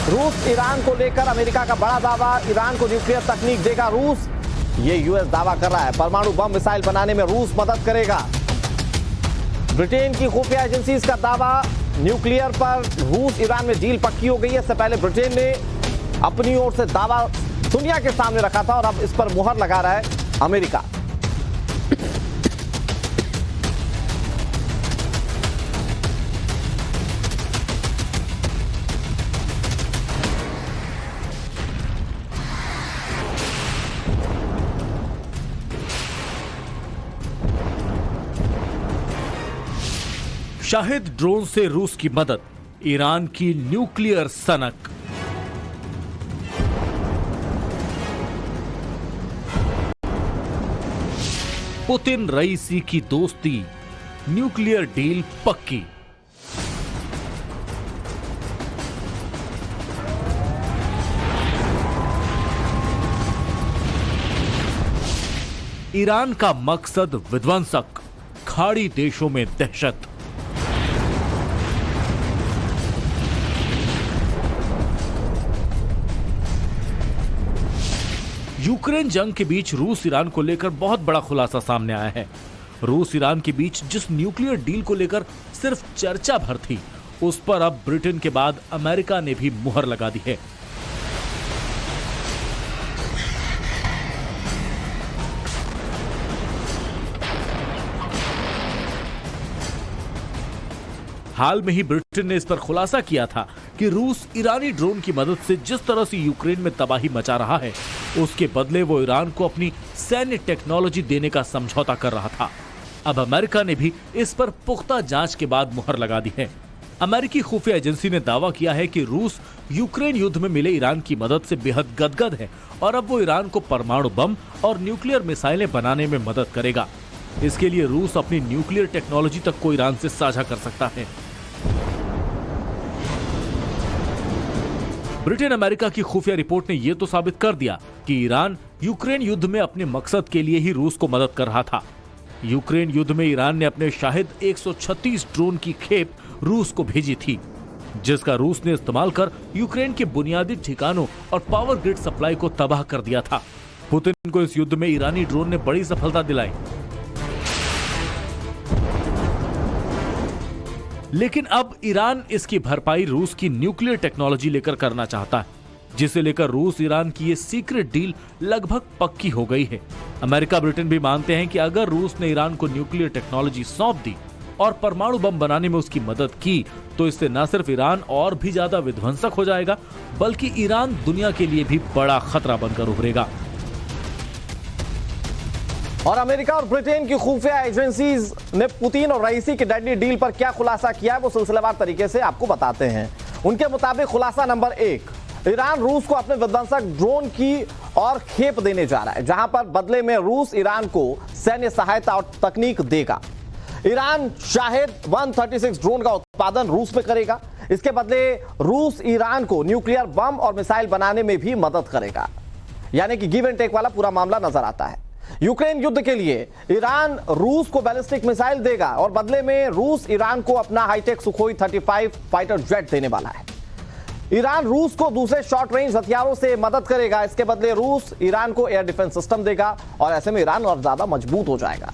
रूस ईरान को लेकर अमेरिका का बड़ा दावा, ईरान को न्यूक्लियर तकनीक देगा रूस। ये यूएस दावा कर रहा है परमाणु बम मिसाइल बनाने में रूस मदद करेगा। ब्रिटेन की खुफिया एजेंसीज का दावा, न्यूक्लियर पर रूस ईरान में डील पक्की हो गई है। इससे पहले ब्रिटेन ने अपनी ओर से दावा दुनिया के सामने रखा था और अब इस पर मुहर लगा रहा है अमेरिका। शाहिद ड्रोन से रूस की मदद, ईरान की न्यूक्लियर सनक। पुतिन रईसी की दोस्ती, न्यूक्लियर डील पक्की। ईरान का मकसद विध्वंसक, खाड़ी देशों में दहशत। यूक्रेन जंग के बीच रूस ईरान को लेकर बहुत बड़ा खुलासा सामने आया है। रूस ईरान के बीच जिस न्यूक्लियर डील को लेकर सिर्फ चर्चा भर थी, उस पर अब ब्रिटेन के बाद अमेरिका ने भी मुहर लगा दी है। हाल में ही ब्रिटेन ने इस पर खुलासा किया था कि रूस ईरानी ड्रोन की मदद से जिस तरह से यूक्रेन में तबाही मचा रहा है, उसके बदले वो ईरान को अपनी सैन्य टेक्नोलॉजी देने का समझौता कर रहा था। अब अमेरिका ने भी इस पर पुख्ता जांच के बाद मुहर लगा दी है। अमेरिकी खुफिया एजेंसी ने दावा किया है कि रूस यूक्रेन युद्ध में मिले ईरान की मदद से बेहद गदगद है और अब वो ईरान को परमाणु बम और न्यूक्लियर मिसाइलें बनाने में मदद करेगा। इसके लिए रूस अपनी न्यूक्लियर टेक्नोलॉजी तक को ईरान से साझा कर सकता है। ब्रिटेन अमेरिका की खुफिया रिपोर्ट ने यह तो साबित कर दिया कि ईरान यूक्रेन युद्ध में अपने मकसद के लिए ही रूस को मदद कर रहा था। यूक्रेन युद्ध में ईरान ने अपने शाहिद 136 ड्रोन की खेप रूस को भेजी थी, जिसका रूस ने इस्तेमाल कर यूक्रेन के बुनियादी ठिकानों और पावर ग्रिड सप्लाई को तबाह कर दिया था। पुतिन को इस युद्ध में ईरानी ड्रोन ने बड़ी सफलता दिलाई। लेकिन अब ईरान इसकी भरपाई रूस की न्यूक्लियर टेक्नोलॉजी लेकर करना चाहता है, जिसे लेकर रूस ईरान की ये सीक्रेट डील लगभग पक्की हो गई है। अमेरिका ब्रिटेन भी मानते हैं कि अगर रूस ने ईरान को न्यूक्लियर टेक्नोलॉजी सौंप दी और परमाणु बम बनाने में उसकी मदद की, तो इससे न सिर्फ ईरान और भी ज्यादा विध्वंसक हो जाएगा, बल्कि ईरान दुनिया के लिए भी बड़ा खतरा बनकर उभरेगा। और अमेरिका और ब्रिटेन की खुफिया एजेंसीज ने पुतिन और रईसी की डेडली डील पर क्या खुलासा किया है, वो सिलसिलेवार तरीके से आपको बताते हैं। उनके मुताबिक खुलासा नंबर 1, ईरान रूस को अपने विध्वंसक ड्रोन की और खेप देने जा रहा है, जहां पर बदले में रूस ईरान को सैन्य सहायता और तकनीक देगा। ईरान शाहिद 136 ड्रोन का उत्पादन रूस में करेगा। इसके बदले रूस ईरान को न्यूक्लियर बम और मिसाइल बनाने में भी मदद करेगा। यानी कि गिव एंड टेक वाला पूरा मामला नजर आता है। यूक्रेन युद्ध के लिए ईरान रूस को बैलिस्टिक मिसाइल देगा और बदले में रूस ईरान को अपना हाईटेक सुखोई 35 फाइटर जेट देने वाला है। ईरान रूस को दूसरे शॉर्ट रेंज हथियारों से मदद करेगा। इसके बदले रूस ईरान को एयर डिफेंस सिस्टम देगा और ऐसे में ईरान और ज्यादा मजबूत हो जाएगा।